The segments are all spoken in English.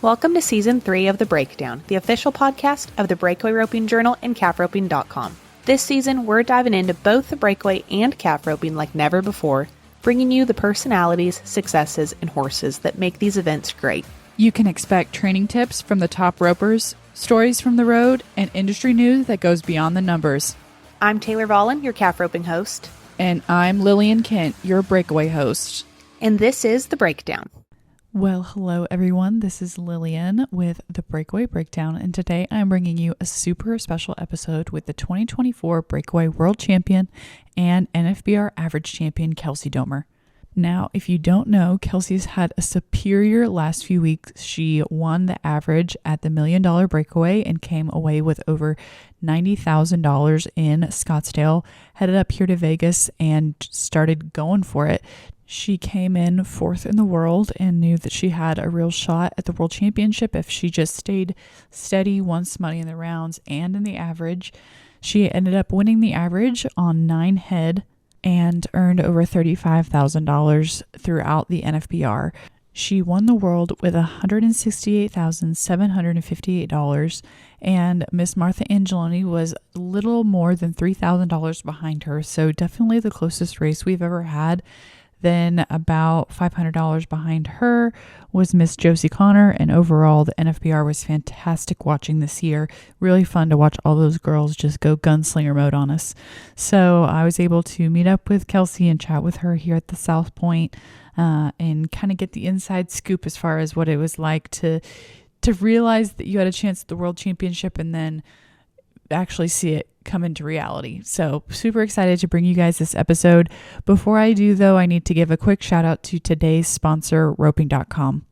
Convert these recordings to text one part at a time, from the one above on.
Welcome to Season 3 of The Breakdown, the official podcast of the Breakaway Roping Journal and calfroping.com. This season, we're diving into both the breakaway and calf roping like never before, bringing you the personalities, successes, and horses that make these events great. You can expect training tips from the top ropers, stories from the road, and industry news that goes beyond the numbers. I'm Taylor Vollen, your calf roping host. And I'm Lillian Kent, your breakaway host. And this is The Breakdown. Well, hello everyone. This is Lillian with the Breakaway Breakdown, and today I'm bringing you a super special episode with the 2024 Breakaway World Champion and NFBR Average Champion, Kelsie Domer. Now, if you don't know, Kelsie's had a superior last few weeks. She won the average at the $1 Million Breakaway and came away with over $90,000 in Scottsdale, headed up here to Vegas and started going for it. She came in fourth in the world and knew that she had a real shot at the World Championship if she just stayed steady, won some money in the rounds and in the average. She ended up winning the average on 9 head and earned over $35,000 throughout the NFBR. She won the world with $168,758, and Miss Martha Angeloni was a little more than $3,000 behind her, so definitely the closest race we've ever had. Then about $500 behind her was Miss Josie Connor, and overall the NFBR was fantastic watching this year. Really fun to watch all those girls just go gunslinger mode on us. So I was able to meet up with Kelsie and chat with her here at the South Point and kind of get the inside scoop as far as what it was like to realize that you had a chance at the World Championship and then actually see it come into reality. So super excited to bring you guys this episode. Before I do though, I need to give a quick shout out to today's sponsor, roping.com.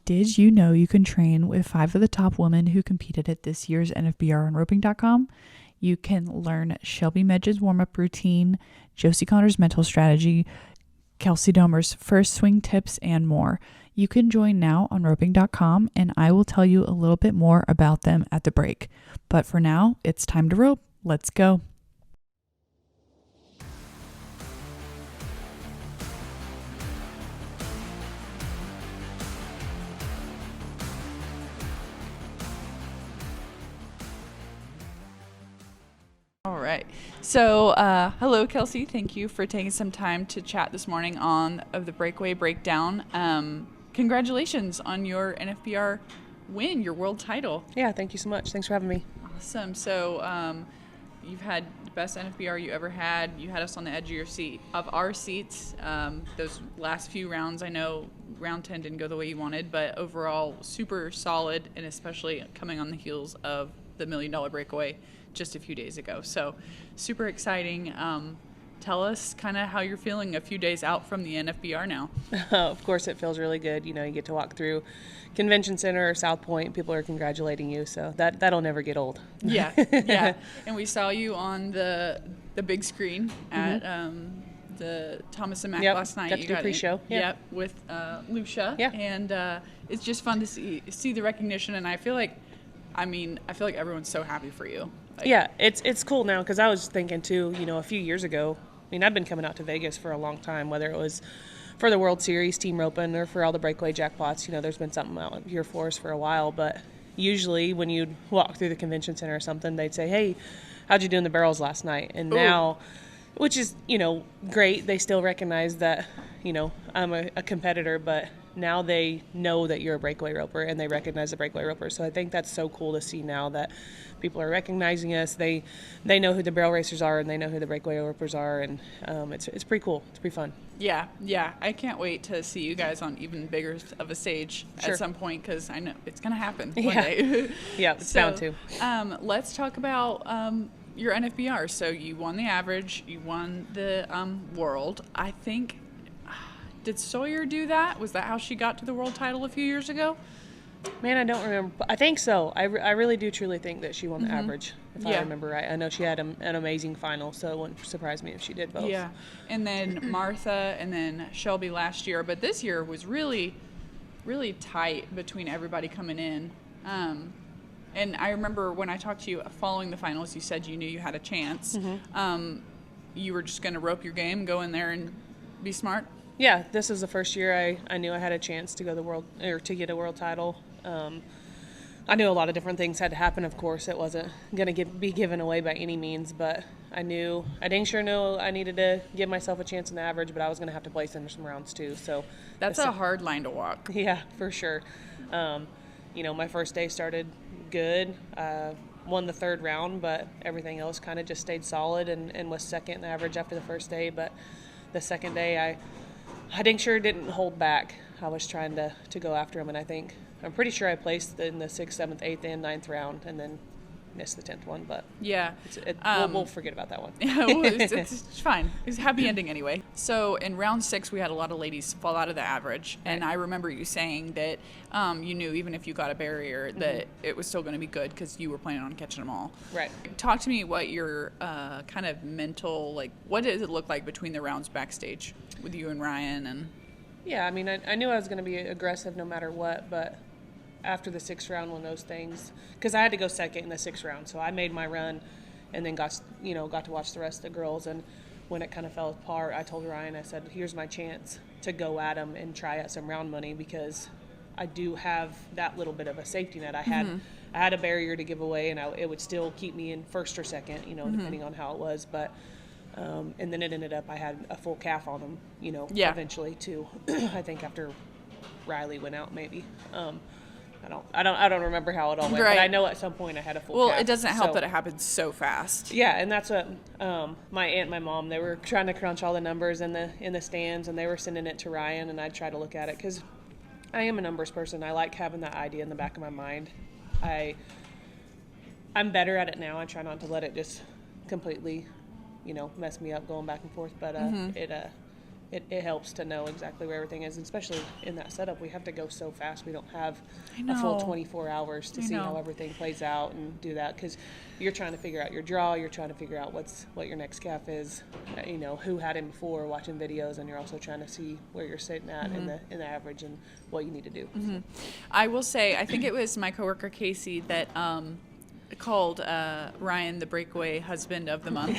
Did you know you can train with 5 of the top women who competed at this year's NFBR on roping.com? You can learn Shelby Medge's warm-up routine, Josie Connor's mental strategy, Kelsie Domer's first swing tips, and more. You can join now on roping.com, and I will tell you a little bit more about them at the break. But for now, it's time to rope. Let's go. All right. So, hello, Kelsie. Thank you for taking some time to chat this morning of the Breakaway Breakdown. Congratulations on your NFBR win, your world title. Yeah, thank you so much. Thanks for having me. Awesome. So, you've had the best NFBR you ever had. You had us on the edge of our seats. Those last few rounds, I know round 10 didn't go the way you wanted, but overall super solid, and especially coming on the heels of the $1 Million Breakaway just a few days ago. So super exciting. Tell us kind of how you're feeling a few days out from the NFBR now. Of course, it feels really good. You know, you get to walk through Convention Center or South Point. People are congratulating you, so that'll never get old. Yeah, yeah. And we saw you on the big screen at the Thomas and Mack last night. Got to do pre-show. Yep, with Lucia. Yeah. And it's just fun to see the recognition, and I feel like everyone's so happy for you. Yeah, it's cool now because I was thinking too, you know, a few years ago, I've been coming out to Vegas for a long time, whether it was for the World Series, Team Roping, or for all the breakaway jackpots. You know, there's been something out here for us for a while, but usually when you'd walk through the convention center or something, they'd say, hey, how'd you do in the barrels last night? And now, which is, you know, great, they still recognize that, you know, I'm a competitor, but now they know that you're a breakaway roper and they recognize the breakaway roper. So I think that's so cool to see now that people are recognizing us. They know who the barrel racers are and they know who the breakaway ropers are, and it's pretty cool. It's pretty fun. Yeah. I can't wait to see you guys on even bigger of a stage at some point, because I know it's going to happen one day. Yeah, it's bound to. Let's talk about your NFBR. So you won the average, you won the world. I think, did Sawyer do that? Was that how she got to the world title a few years ago? Man, I don't remember. I think so. I really do truly think that she won the average, if I remember right. I know she had an amazing final, so it wouldn't surprise me if she did both. Yeah, and then Martha and then Shelby last year. But this year was really, really tight between everybody coming in. And I remember when I talked to you following the finals, you said you knew you had a chance. You were just going to rope your game, go in there and be smart? Yeah, this is the first year I knew I had a chance to go to to get a world title. I knew a lot of different things had to happen. Of course, it wasn't going to be given away by any means, but I dang sure knew I needed to give myself a chance in the average, but I was going to have to place in some rounds too. So that's a hard line to walk. Yeah, for sure. My first day started good. Won the third round, but everything else kind of just stayed solid and was second in the average after the first day. But the second day, I dang sure didn't hold back. I was trying to go after him, and I'm pretty sure I placed in the 6th, 7th, 8th, and 9th round, and then missed the 10th one. But yeah, we'll forget about that one. It's fine. It's a happy ending anyway. So in round 6, we had a lot of ladies fall out of the average, and I remember you saying that you knew even if you got a barrier that it was still going to be good because you were planning on catching them all. Right. Talk to me what your kind of mental, what does it look like between the rounds backstage with you and Ryan? And yeah, I mean, I knew I was going to be aggressive no matter what, but after the 6th round, one of those things, because I had to go second in the 6th round, so I made my run, and then got to watch the rest of the girls. And when it kind of fell apart, I told Ryan, I said, "Here's my chance to go at them and try out some round money because I do have that little bit of a safety net. I had a barrier to give away, and it would still keep me in first or second, depending on how it was, but." And then it ended up I had a full calf on them, eventually too. I think after Riley went out, maybe. I don't remember how it all went, right. But I know at some point I had a full calf. Well, it doesn't help that it happened so fast. Yeah, and that's what my aunt and my mom, they were trying to crunch all the numbers in the stands, and they were sending it to Ryan, and I'd try to look at it because I am a numbers person. I like having that idea in the back of my mind. I'm better at it now. I try not to let it just completely mess me up going back and forth, but it helps to know exactly where everything is, and especially in that setup. We have to go so fast. We don't have a full 24 hours to see how everything plays out and do that, because you're trying to figure out your draw, you're trying to figure out what your next calf is, who had him before, watching videos, and you're also trying to see where you're sitting at in the average and what you need to do. I will say, I think it was my coworker Casey that called Ryan the Breakaway Husband of the Month.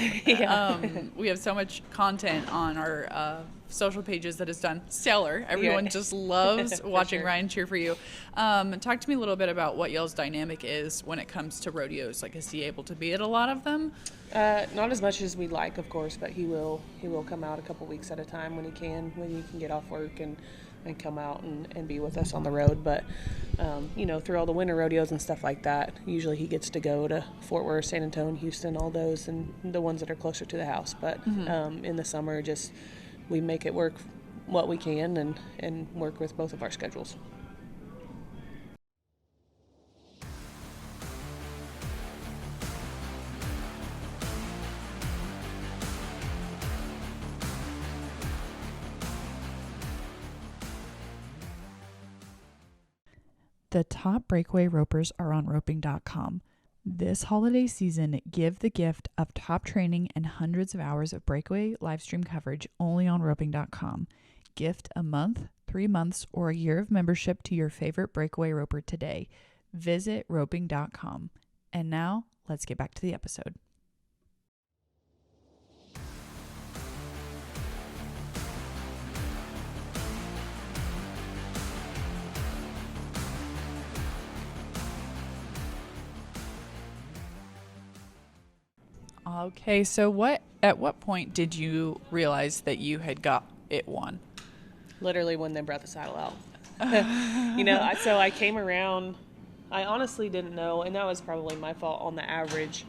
We have so much content on our social pages that is done stellar. Everyone just loves watching sure. Ryan cheer for you. Talk to me a little bit about what y'all's dynamic is when it comes to rodeos. Is he able to be at a lot of them? Not as much as we'd like, of course, but he will come out a couple weeks at a time when he can get off work and come out and be with us on the road. But through all the winter rodeos and stuff like that, usually he gets to go to Fort Worth, San Antonio, Houston, all those, and the ones that are closer to the house. But in the summer, just we make it work what we can and work with both of our schedules. The top breakaway ropers are on roping.com. This holiday season, give the gift of top training and hundreds of hours of breakaway live stream coverage only on roping.com. Gift a month, 3 months, or a year of membership to your favorite breakaway roper today. Visit roping.com. And now, let's get back to the episode. Okay, so at what point did you realize that you had got it won? Literally when they brought the saddle out. So I came around, I honestly didn't know, and that was probably my fault on the average.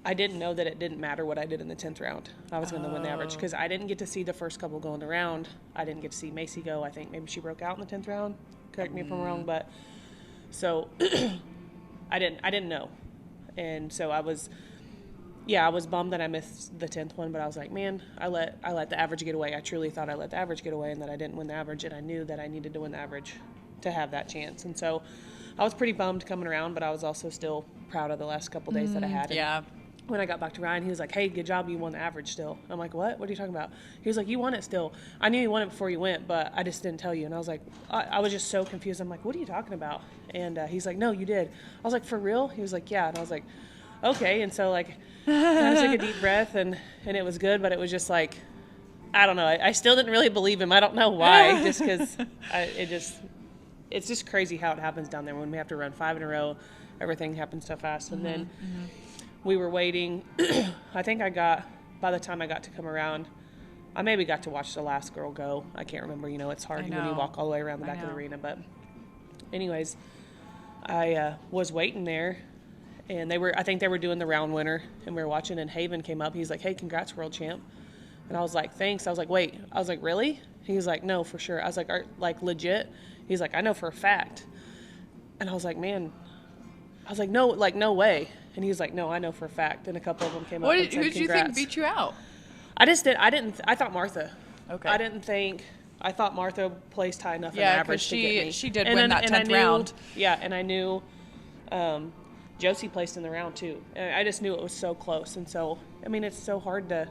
I didn't know that it didn't matter what I did in the 10th round. I was going to win the average because I didn't get to see the first couple going around. I didn't get to see Macy go. I think maybe she broke out in the 10th round. Correct me if I'm wrong, but so I didn't know. And so I was bummed that I missed the 10th one, but I was like, man, I let the average get away. I truly thought I let the average get away and that I didn't win the average, and I knew that I needed to win the average to have that chance. And so I was pretty bummed coming around, but I was also still proud of the last couple days that I had. And when I got back to Ryan, he was like, hey, good job, you won the average still. I'm like, what? What are you talking about? He was like, you won it still. I knew you won it before you went, but I just didn't tell you. And I was like, I was just so confused. I'm like, what are you talking about? And he's like, no, you did. I was like, for real? He was like, yeah. And I was like, okay. And so kind of took a deep breath and it was good, but it was just like, I don't know. I still didn't really believe him. I don't know why. Just because it's just crazy how it happens down there when we have to run 5 in a row. Everything happens so fast. And then we were waiting. I think by the time I got to come around, I maybe got to watch the last girl go. I can't remember. It's hard when you walk all the way around the back of the arena. But anyways, I was waiting there. And I think they were doing the round winner. And we were watching, and Haven came up. He's like, "Hey, congrats, world champ." And I was like, "Thanks." I was like, "Wait." I was like, "Really?" He was like, "No, for sure." I was like, "Like legit?" He's like, "I know for a fact." And I was like, "Man." I was like, "No, like no way." And he was like, "No, I know for a fact." And a couple of them came up and said, Who did you "Congrats." think beat you out? I thought Martha. Okay. I thought Martha placed high enough in Yeah, average to get me. she did win that 10th round. Yeah, and I knew Josie placed in the round too. And I just knew it was so close. And so, I mean, it's so hard to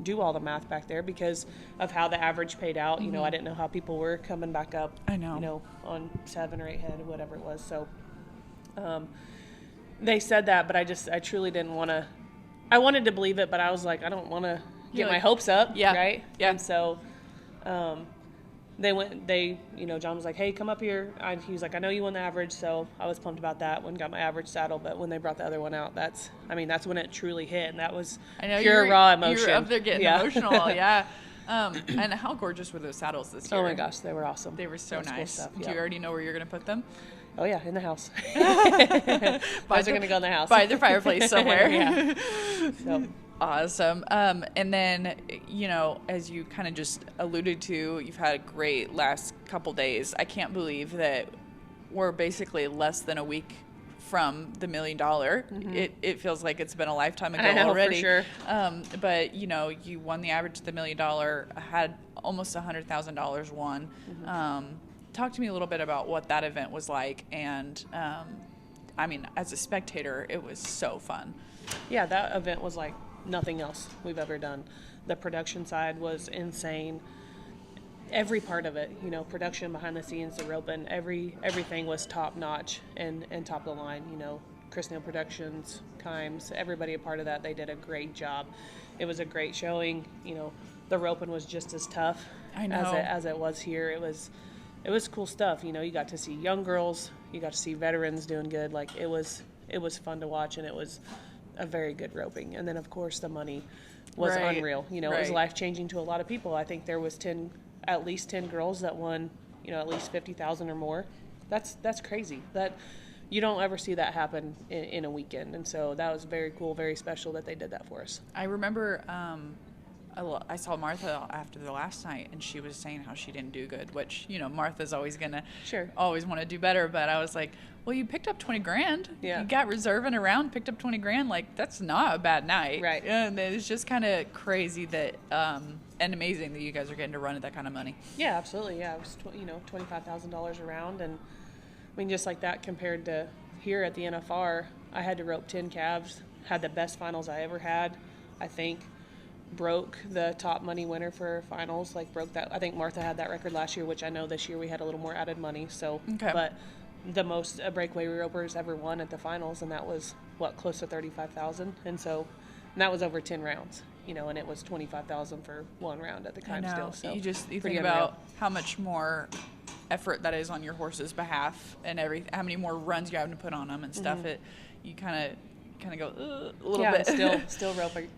do all the math back there because of how the average paid out. I didn't know how people were coming back up. I know. On 7 or 8 head or whatever it was. So they said that, but I truly didn't want to. I wanted to believe it, but I was like, I don't want to get my hopes up. Yeah. Right. Yeah. And so John was like, "Hey, come up here." He was like, "I know you won the average," so I was pumped about that. When got my average saddle, but when they brought the other one out, that's when it truly hit, and that was pure raw emotion. You were up there getting emotional, yeah. And how gorgeous were those saddles this year? Oh my gosh, they were awesome. They were so nice. Cool stuff. Do you already know where you're going to put them? Oh yeah, in the house. Those are going to go in the house by the fireplace somewhere. Yeah. So. Awesome. And then, as you kind of just alluded to, you've had a great last couple days. I can't believe that we're basically less than a week from the $1 million. It feels like it's been a lifetime ago already. For sure. But you won the average of the $1 million, had almost $100,000 won. Talk to me a little bit about what that event was like. And as a spectator, it was so fun. Yeah, that event was like nothing else we've ever done. The production side was insane. Every part of it, production behind the scenes, the roping, everything was top notch and top of the line. Chris Neal Productions, Kimes, everybody a part of that. They did a great job. It was a great showing. The roping was just as tough as it was here. It was cool stuff. You got to see young girls, you got to see veterans doing good. Like it was fun to watch, and it was a very good roping. And then of course the money was unreal. It was life-changing to a lot of people. I think there was at least 10 girls that won, at least 50,000 or more. That's crazy. That you don't ever see that happen in a weekend. And so that was very cool, very special that they did that for us. I remember I saw Martha after the last night, and she was saying how she didn't do good, which, Martha's always going to always want to do better. But I was like, well, you picked up $20,000. Yeah. You got reserve in a round, picked up $20,000. Like, that's not a bad night. Right. And it's just kind of crazy that, and amazing that you guys are getting to run at that kind of money. Yeah, absolutely. Yeah, it was, $25,000 a round. And just like that compared to here at the NFR, I had to rope 10 calves, had the best finals I ever had, I think. Broke the top money winner for finals, broke that. I think Martha had that record last year, which I know this year we had a little more added money. So, but the most a breakaway ropers ever won at the finals, and that was close to 35,000, and that was over 10 rounds, and it was 25,000 for one round at the Kimes deal. So you think about how much more effort that is on your horse's behalf, and how many more runs you have to put on them and stuff. You kind of go a little bit.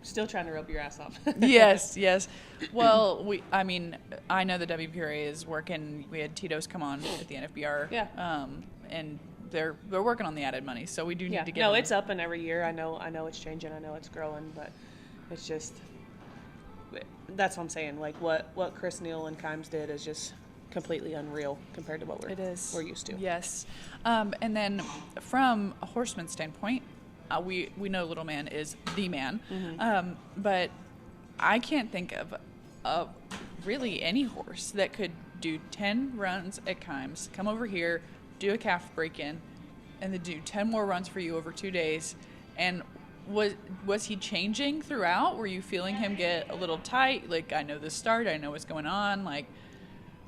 Still trying to rope your ass off. Yes. Well, I know the WPRA is working. We had Tito's come on at the NFBR. Yeah. And they're working on the added money, so we do need to get. No, it's up and every year. I know it's changing. I know it's growing, but it's just that's what I'm saying. What Chris Neal and Kimes did is just completely unreal compared to what we're used to. Yes. And then from a horseman standpoint, we know Little Man is the man, but I can't think of really any horse that could do 10 runs at Kimes, come over here, do a calf break-in, and then do 10 more runs for you over 2 days. And was he changing throughout? Were you feeling him get a little tight? I know the start, I know what's going on.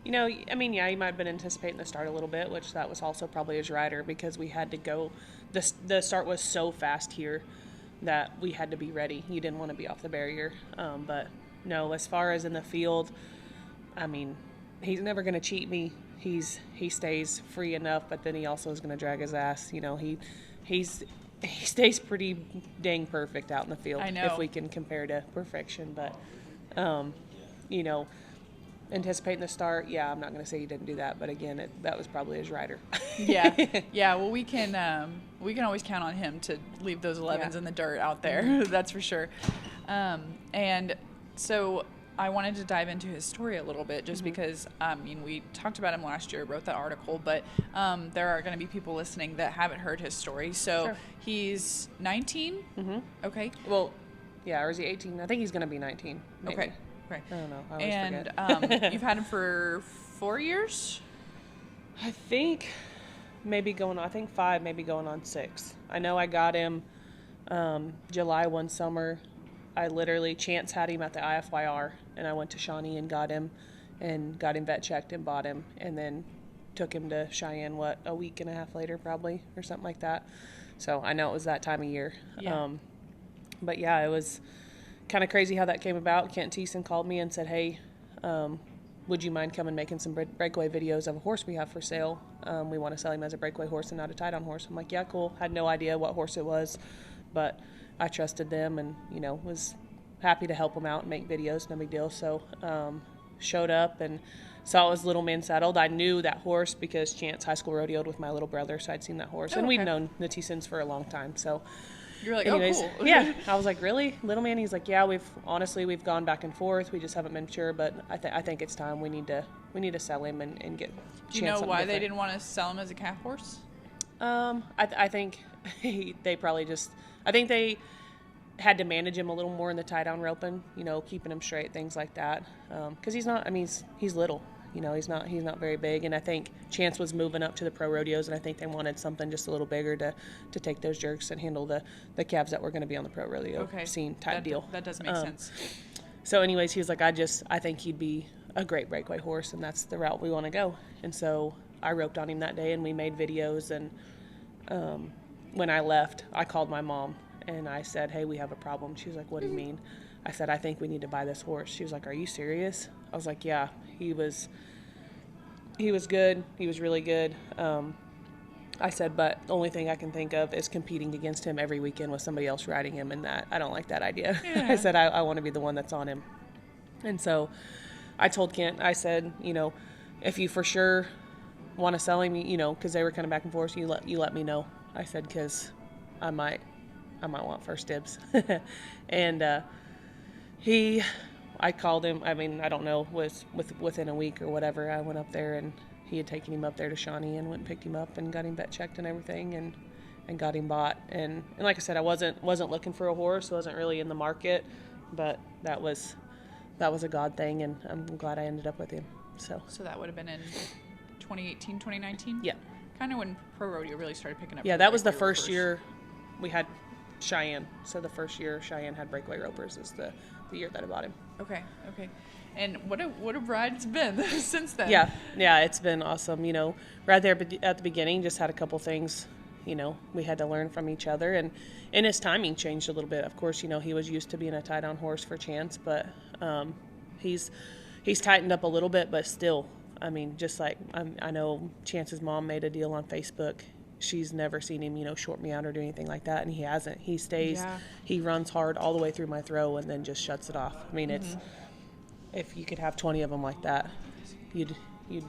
He might have been anticipating the start a little bit, which that was also probably his rider, because we had to go. The start was so fast here that we had to be ready. You didn't want to be off the barrier. But No, as far as in the field, I mean, he's never going to cheat me. He stays free enough, but then he also is going to drag his ass. You know, he stays pretty dang perfect out in the field. I know. If we can compare to perfection, but you know, anticipating the start, yeah, I'm not going to say he didn't do that, but again, that was probably his rider. Yeah. Well, we can always count on him to leave those 11s in the dirt out there. That's for sure. And so I wanted to dive into his story a little bit, just because I mean, we talked about him last year, wrote that article, but there are going to be people listening that haven't heard his story. So Sure. He's 19. Okay. Well, yeah, or is he 18? I think he's going to be 19. Maybe. Okay. Right. I don't know. I always And forget. you've had him for 4 years? I think maybe going on, I think 5, maybe going on 6. I know I got him July one summer. I literally, Chance had him at the IFYR, and I went to Shawnee and got him vet checked and bought him, and then took him to Cheyenne, a week and a half later probably, or something like that. So I know it was that time of year. Yeah. But yeah, it was kind of crazy how that came about. Kent Thiessen called me and said, hey, would you mind coming making some breakaway videos of a horse we have for sale? We want to sell him as a breakaway horse and not a tie-down horse. I'm like, yeah, cool. Had no idea what horse it was, but I trusted them and, you know, was happy to help them out and make videos, no big deal. So showed up and saw it was Little Man saddled. I knew that horse because Chance high school rodeoed with my little brother, so I'd seen that horse. And we've known the Thiessens for a long time, so... You're like, anyways, oh, cool. Yeah. I was like, really? Little Man? He's like, yeah, we've gone back and forth. We just haven't been sure, but I think it's time. We need to sell him and get Do you know why they didn't want to sell him as a calf horse? I think they probably just, I think they had to manage him a little more in the tie down roping, you know, keeping him straight, things like that. Cause he's not, I mean, he's little, you know, he's not very big. And I think Chance was moving up to the pro rodeos, and I think they wanted something just a little bigger to take those jerks and handle the calves that were going to be on the pro rodeo scene type deal. That does make sense. So anyways, he was like, I think he'd be a great breakaway horse, and that's the route we want to go. And so I roped on him that day, and we made videos. And when I left, I called my mom, and I said, hey, we have a problem. She was like, what do you mean? I said, I think we need to buy this horse. She was like, are you serious? I was like, yeah, he was good. He was really good. I said, but the only thing I can think of is competing against him every weekend with somebody else riding him, and that I don't like that idea. Yeah. I said, I want to be the one that's on him. And so I told Kent, I said, you know, if you for sure want to sell him, you know, because they were kind of back and forth, you let me know. I said, because I might want first dibs. And I called him. I mean, I don't know, was within a week or whatever. I went up there, and he had taken him up there to Shawnee and went and picked him up and got him vet checked and everything, and got him bought. And like I said, I wasn't looking for a horse. Wasn't really in the market, but that was a God thing, and I'm glad I ended up with him. So that would have been in 2018, 2019? Yeah. Kind of when pro rodeo really started picking up. Yeah, that was the first year we had Cheyenne. So the first year Cheyenne had breakaway ropers is the year that I bought him. Okay. And what a ride it's been since then. Yeah, it's been awesome. You know, right there at the beginning, just had a couple things, you know, we had to learn from each other, and his timing changed a little bit. Of course, you know, he was used to being a tie down horse for Chance, but he's tightened up a little bit, but still, I mean, just like I know Chance's mom made a deal on Facebook. She's never seen him, you know, short me out or do anything like that, and he hasn't. He stays, he runs hard all the way through my throw and then just shuts it off. I mean, it's, if you could have 20 of them like that, you'd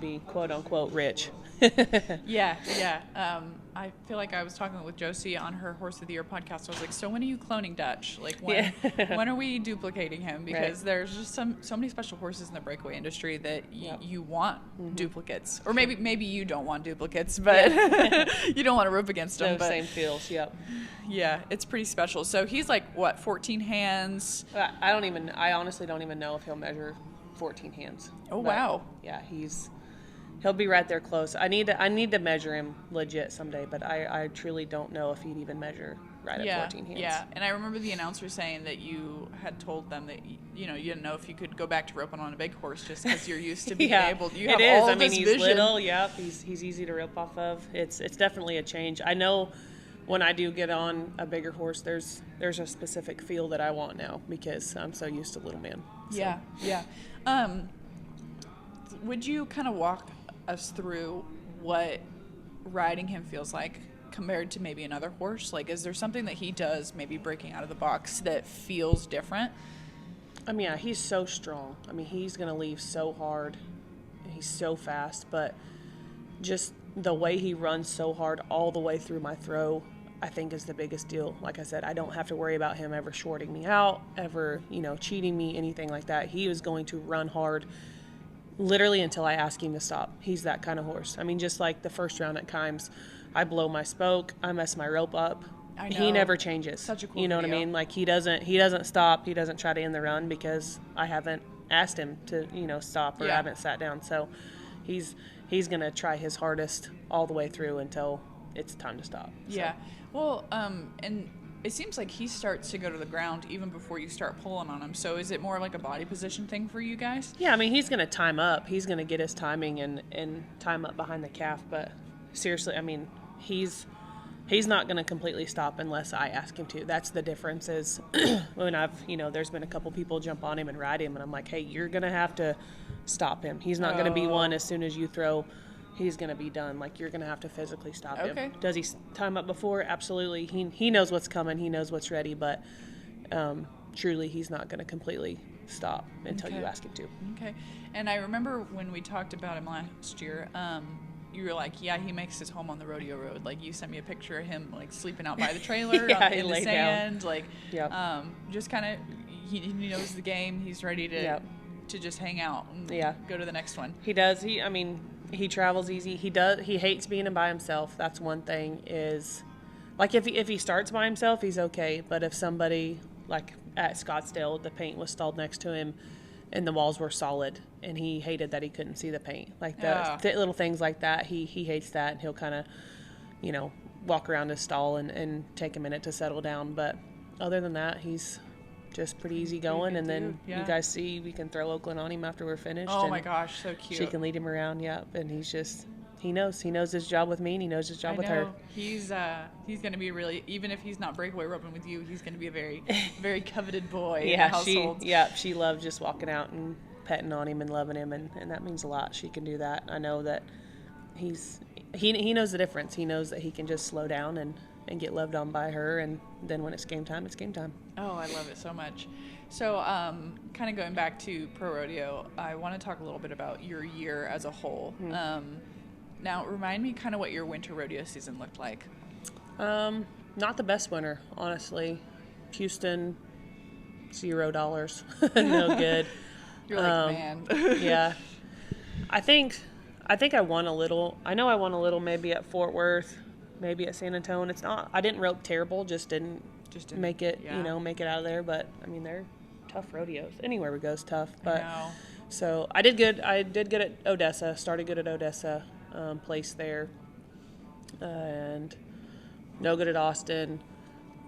be quote unquote rich. Yeah. I feel like I was talking with Josie on her Horse of the Year podcast. I was like, so when are you cloning Dutch? Like when are we duplicating him? Because there's just so many special horses in the breakaway industry that you want duplicates, or maybe you don't want duplicates, but you don't want to rope against them. Those same feels. Yep. Yeah, it's pretty special. So he's like what, 14 hands? I honestly don't even know if he'll measure 14 hands. Oh, wow. Yeah, he'll be right there close. I need to measure him legit someday, but I truly don't know if he'd even measure right at 14 hands. Yeah, and I remember the announcer saying that you had told them that you didn't know if you could go back to roping on a big horse just because you're used to being able. You have all this he's vision. Little. Yep, he's easy to rope off of. It's definitely a change. I know when I do get on a bigger horse, there's a specific feel that I want now because I'm so used to little man. So. Yeah. Would you kind of walk us through what riding him feels like compared to maybe another horse? Like, is there something that he does, maybe breaking out of the box, that feels different? I mean, yeah, he's so strong. I mean, he's going to leave so hard. He's so fast, but just the way he runs so hard all the way through my throw, I think is the biggest deal. Like I said, I don't have to worry about him ever shorting me out, ever, cheating me, anything like that. He is going to run hard literally until I ask him to stop. He's that kind of horse. I mean, just like the first round at Kimes, I blow my spoke, I mess my rope up. I know. He never changes. Such a cool what I video. mean? Like he doesn't stop. He doesn't try to end the run because I haven't asked him to, stop or I haven't sat down. So he's going to try his hardest all the way through until it's time to stop. So. Yeah. Well, and it seems like he starts to go to the ground even before you start pulling on him. So is it more like a body position thing for you guys? Yeah, I mean, he's going to time up. He's going to get his timing and time up behind the calf. But seriously, I mean, he's not going to completely stop unless I ask him to. That's the difference is when there's been a couple people jump on him and ride him, and I'm like, hey, you're going to have to stop him. He's not going to be one as soon as you throw. He's going to be done. Like, you're going to have to physically stop him. Does he time up before? Absolutely. He knows what's coming. He knows what's ready. But truly, he's not going to completely stop until you ask him to. Okay. And I remember when we talked about him last year, you were like, yeah, he makes his home on the rodeo road. Like, you sent me a picture of him, like, sleeping out by the trailer in the sand. Down. Like, just kind of, he knows the game. He's ready to just hang out and go to the next one. He does. He travels easy. He hates being by himself. That's one thing is, like, if he starts by himself, he's okay. But if somebody, like at Scottsdale, the paint was stalled next to him and the walls were solid and he hated that he couldn't see the paint. Like the little things like that, he hates that, and he'll kind of, walk around his stall and take a minute to settle down. But other than that, he's just pretty easy going, and then you guys see we can throw Oaklynn on him after we're finished. Oh my gosh, so cute. She can lead him around, and he knows his job with me, and he knows his job with her. He's going to be really, even if he's not breakaway roping with you, he's going to be a very, very coveted boy in the household. She loves just walking out and petting on him and loving him, and that means a lot. She can do that. I know that he knows the difference. He knows that he can just slow down and get loved on by her, and then when it's game time, it's game time. Oh, I love it so much. So kind of going back to pro rodeo, I want to talk a little bit about your year as a whole. Now, remind me kind of what your winter rodeo season looked like. Not the best winter, honestly. Houston, $0. No good. You're like, man. Yeah. I think I won a little. I know I won a little maybe at Fort Worth, maybe at San Antonio. I didn't rope terrible, just didn't make it, make it out of there. But I mean, they're tough rodeos. Anywhere we go is tough. But so I did good. I did good at Odessa. Started good at Odessa, placed there, and no good at Austin.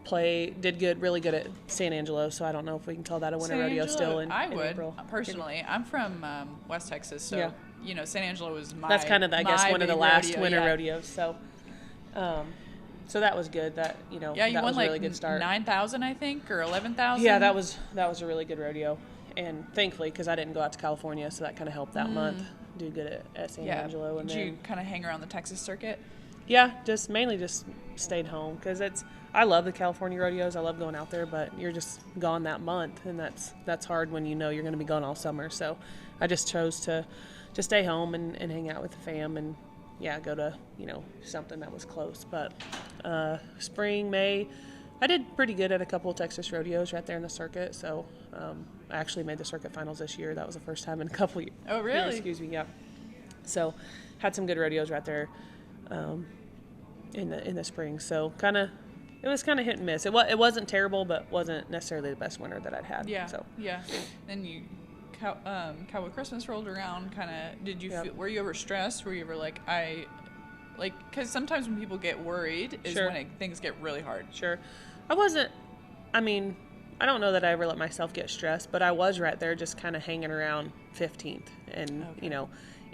Did good, really good at San Angelo. So I don't know if we can call that a winter rodeo still. In April. Personally. I'm from West Texas, so San Angelo was my. That's kind of one of the last winter rodeos. So. So that was good. That you that won was a like really good start. 9,000, I think, or 11,000. Yeah, that was a really good rodeo, and thankfully, because I didn't go out to California, so that kind of helped that month. Do good at San Angelo, and did you kind of hang around the Texas circuit? Yeah, mainly stayed home because I love the California rodeos. I love going out there, but you're just gone that month, and that's hard when you're going to be gone all summer. So I just chose to stay home and hang out with the fam and. Yeah, go to, something that was close. But spring, May, I did pretty good at a couple of Texas rodeos right there in the circuit. So I actually made the circuit finals this year. That was the first time in a couple years. Oh, really? Excuse me, yeah. So had some good rodeos right there in the spring. So it was kind of hit and miss. It wasn't terrible, but wasn't necessarily the best winter that I'd had. Yeah, so. Yeah. Then you... Cowboy Christmas rolled around, did you feel, were you ever stressed? Were you ever because sometimes when people get worried is when things get really hard. Sure. I wasn't, I don't know that I ever let myself get stressed, but I was right there just kind of hanging around 15th and,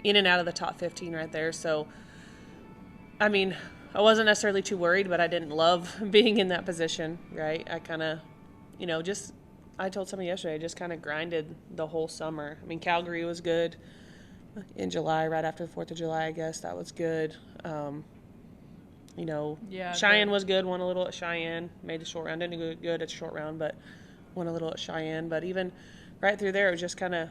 in and out of the top 15 right there. So, I wasn't necessarily too worried, but I didn't love being in that position, right? I kind of, I told somebody yesterday, I just kind of grinded the whole summer. I mean, Calgary was good in July, right after the 4th of July, I guess. That was good. Cheyenne was good, won a little at Cheyenne, made the short round. Didn't do good at the short round, but won a little at Cheyenne. But even right through there, it was just kind of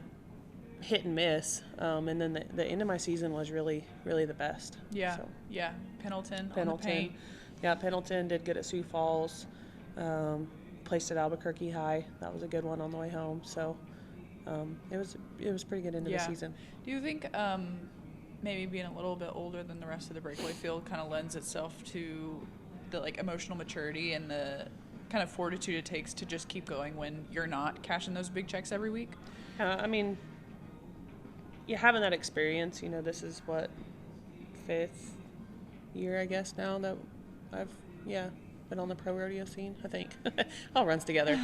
hit and miss. And then the end of my season was really, really the best. Yeah, so. Yeah. Pendleton. Yeah, Pendleton did good at Sioux Falls. Placed at Albuquerque High. That was a good one on the way home. So it was pretty good into the season. Do you think maybe being a little bit older than the rest of the breakaway field kind of lends itself to the emotional maturity and the kind of fortitude it takes to just keep going when you're not cashing those big checks every week? I mean, having that experience, this is what, 5th year, I guess, now that I've been on the pro rodeo scene, I think. All runs together.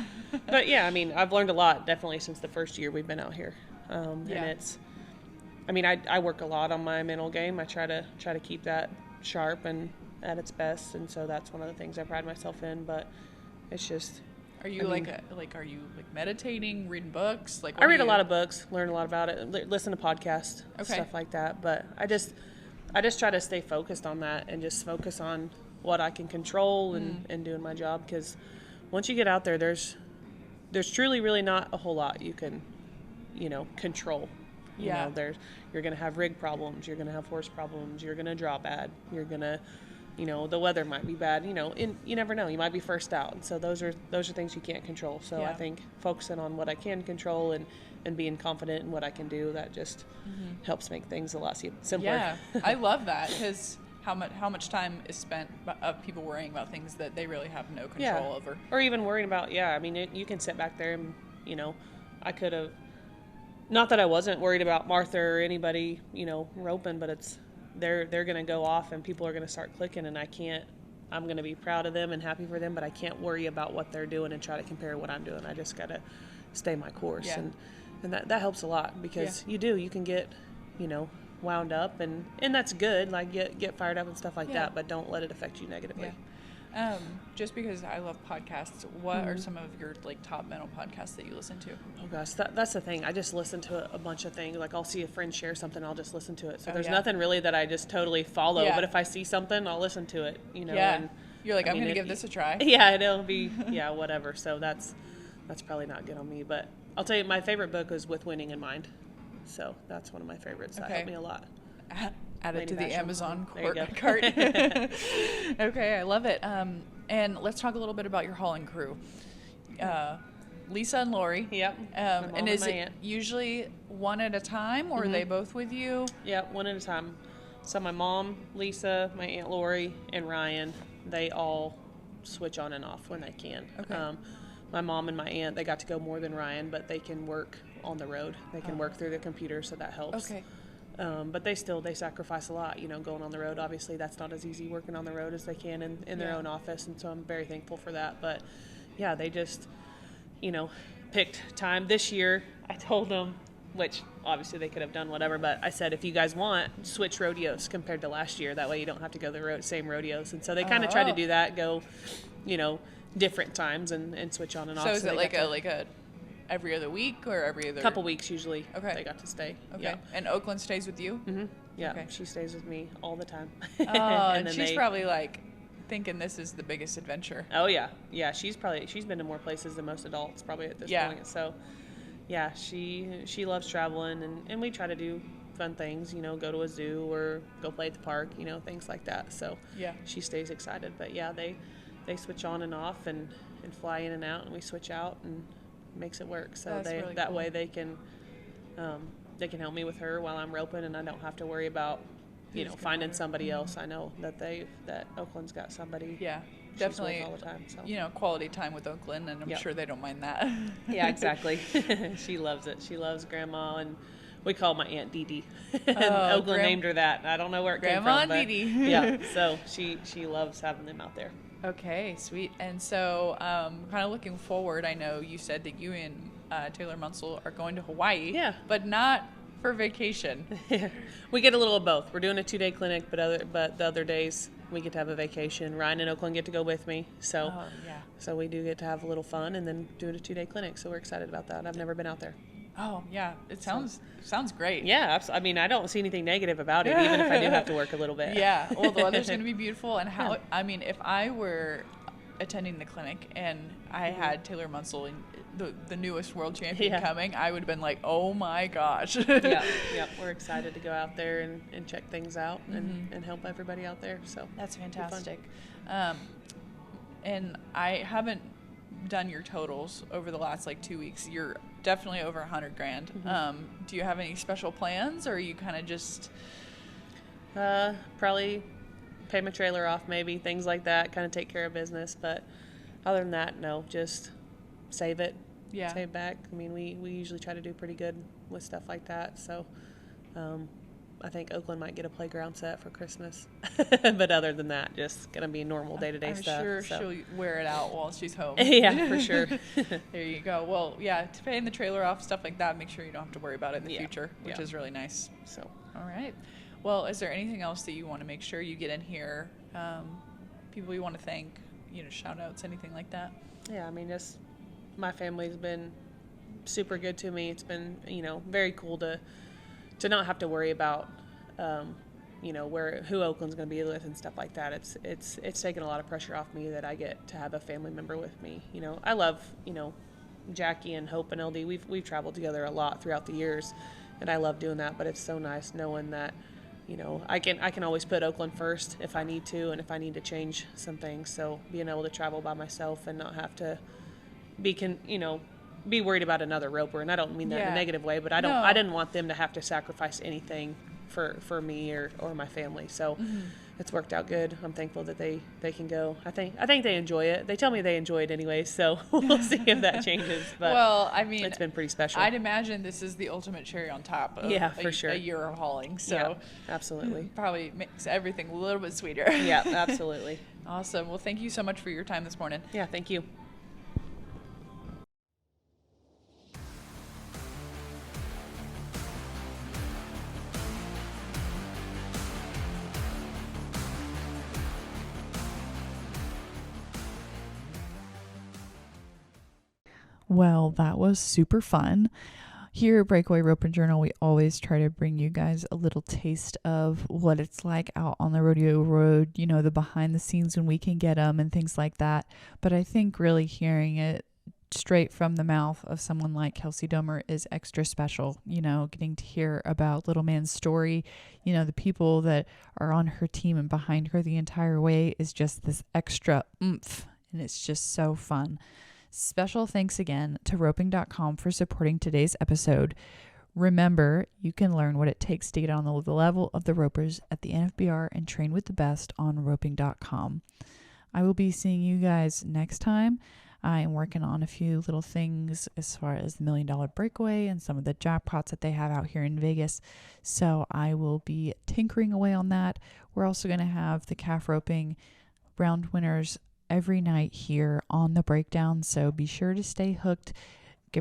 But I mean, I've learned a lot definitely since the first year we've been out here. And it's, I mean, I work a lot on my mental game. I try to keep that sharp and at its best, and so that's one of the things I pride myself in. But it's just. Are you are you meditating, reading books? I read a lot of books, learn a lot about it, listen to podcasts, stuff like that. But I just try to stay focused on that and just focus on what I can control and doing my job, because once you get out there, there's truly really not a whole lot you can control. You're going to have rig problems, you're going to have horse problems, you're going to draw bad, you're going to the weather might be bad, you never know, you might be first out. And so those are things you can't control. So I think focusing on what I can control and being confident in what I can do, that just helps make things a lot simpler. Yeah, I love that, because how much time is spent of people worrying about things that they really have no control over. Or even worrying about, I mean, you can sit back there and, I could have, not that I wasn't worried about Martha or anybody, roping, but it's, they're going to go off and people are going to start clicking, and I'm going to be proud of them and happy for them, but I can't worry about what they're doing and try to compare what I'm doing. I just got to stay my course. And that helps a lot, because you can get, wound up, and that's good, get fired up and stuff like that, but don't let it affect you negatively. Just because I love podcasts, what are some of your top mental podcasts that you listen to? Oh gosh, that's the thing. I just listen to a bunch of things. I'll see a friend share something, I'll just listen to it. So there's nothing really that I just totally follow, but if I see something, I'll listen to it. And you're like, I'm going to give this a try. Yeah, it'll be whatever. So that's probably not good on me. But I'll tell you, my favorite book is With Winning in Mind. So that's one of my favorites. That helped me a lot. Add it to the Amazon cart. Okay, I love it. And let's talk a little bit about your hauling crew. Lisa and Lori. Yep. And is it usually one at a time, or are they both with you? Yeah, one at a time. So my mom, Lisa, my Aunt Lori, and Ryan, they all switch on and off when they can. Okay. My mom and my aunt, they got to go more than Ryan, but they can work on the road. They can work through the computer, so that helps. Okay. But they sacrifice a lot, going on the road. Obviously, that's not as easy working on the road as they can in their own office, and so I'm very thankful for that. But, they just, picked time. This year, I told them, which obviously they could have done whatever, but I said, if you guys want, switch rodeos compared to last year. That way you don't have to go the same rodeos. And so they kind of tried to do that, go, different times and switch on and off. So is it like a every other week or every other? Couple weeks usually. Okay. They got to stay. Okay. Yeah. And Oaklynn stays with you? Mm-hmm. Yeah. Okay. She stays with me all the time. Oh, and she's probably thinking this is the biggest adventure. Oh yeah. Yeah. She's been to more places than most adults probably at this point. So yeah, she loves traveling, and we try to do fun things, go to a zoo or go play at the park, things like that. So she stays excited. But yeah, they switch on and off and fly in and out, and we switch out, and makes it work. So that way they can help me with her while I'm roping, and I don't have to worry about finding somebody else. I know that Oaklynn's got somebody. Yeah, definitely all the time. So quality time with Oaklynn, and I'm sure they don't mind that. Yeah, exactly. She loves it. She loves Grandma, and we call my Aunt Dee Dee. Oaklynn named her that. I don't know where it came from. Grandma Dee Dee. Yeah, so she loves having them out there. Okay, sweet. And so, kind of looking forward, I know you said that you and Taylor Munsell are going to Hawaii. Yeah. But not for vacation. We get a little of both. We're doing a 2-day clinic, but the other days we get to have a vacation. Ryan and Oaklynn get to go with me, so so we do get to have a little fun and then do a 2-day clinic. So we're excited about that. I've never been out there. Oh yeah, it sounds great. Yeah, I mean, I don't see anything negative about it, even if I do have to work a little bit. Yeah, well, the weather's going to be beautiful, and I mean, if I were attending the clinic and I had Taylor Munsell and the newest world champion coming, I would have been like, oh my gosh. Yeah, we're excited to go out there and check things out and help everybody out there. So that's fantastic. And I haven't done your totals over the last 2 weeks. You're definitely over $100,000. Do you have any special plans, or are you kind of just probably pay my trailer off, maybe things like that, kind of take care of business? But other than that, no, just save it, save back. I mean, we usually try to do pretty good with stuff like that. So I think Oaklynn might get a playground set for Christmas. But other than that, just going to be normal day-to-day stuff. I'm sure she'll wear it out while she's home. Yeah, for sure. There you go. Well, to paying the trailer off, stuff like that, make sure you don't have to worry about it in the future, which is really nice. So, all right. Well, is there anything else that you want to make sure you get in here? People you want to thank, shout outs, anything like that? Yeah, I mean, just my family's been super good to me. It's been, very cool to not have to worry about, who Oaklynn's going to be with and stuff like that. It's taken a lot of pressure off me that I get to have a family member with me. I love, Jackie and Hope and LD. We've traveled together a lot throughout the years, and I love doing that. But it's so nice knowing that, I can always put Oaklynn first if I need to, and if I need to change some things. So being able to travel by myself and not have to be worried about another roper, and I don't mean that in a negative way, but I didn't want them to have to sacrifice anything for me or my family. So it's worked out good. I'm thankful that they can go. I think they enjoy it. They tell me they enjoy it anyway, so we'll see if that changes. But well, I mean, it's been pretty special. I'd imagine this is the ultimate cherry on top of for sure. a year of hauling. So yeah, absolutely. Probably makes everything a little bit sweeter. Yeah, absolutely. Awesome. Well, thank you so much for your time this morning. Yeah, thank you. Well, that was super fun. Here at Breakaway Rope and Journal, we always try to bring you guys a little taste of what it's like out on the rodeo road, the behind the scenes when we can get them and things like that. But I think really hearing it straight from the mouth of someone like Kelsie Domer is extra special, getting to hear about Little Man's story, the people that are on her team and behind her the entire way is just this extra oomph, and it's just so fun. Special thanks again to roping.com for supporting today's episode. Remember, you can learn what it takes to get on the level of the ropers at the NFBR and train with the best on roping.com. I will be seeing you guys next time. I am working on a few little things as far as the $1 Million Breakaway and some of the jackpots that they have out here in Vegas. So I will be tinkering away on that. We're also going to have the calf roping round winners every night here on the breakdown, so be sure to stay hooked.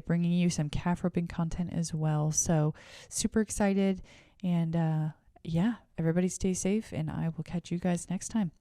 Bringing you some calf roping content as well. So super excited, and everybody stay safe, and I will catch you guys next time.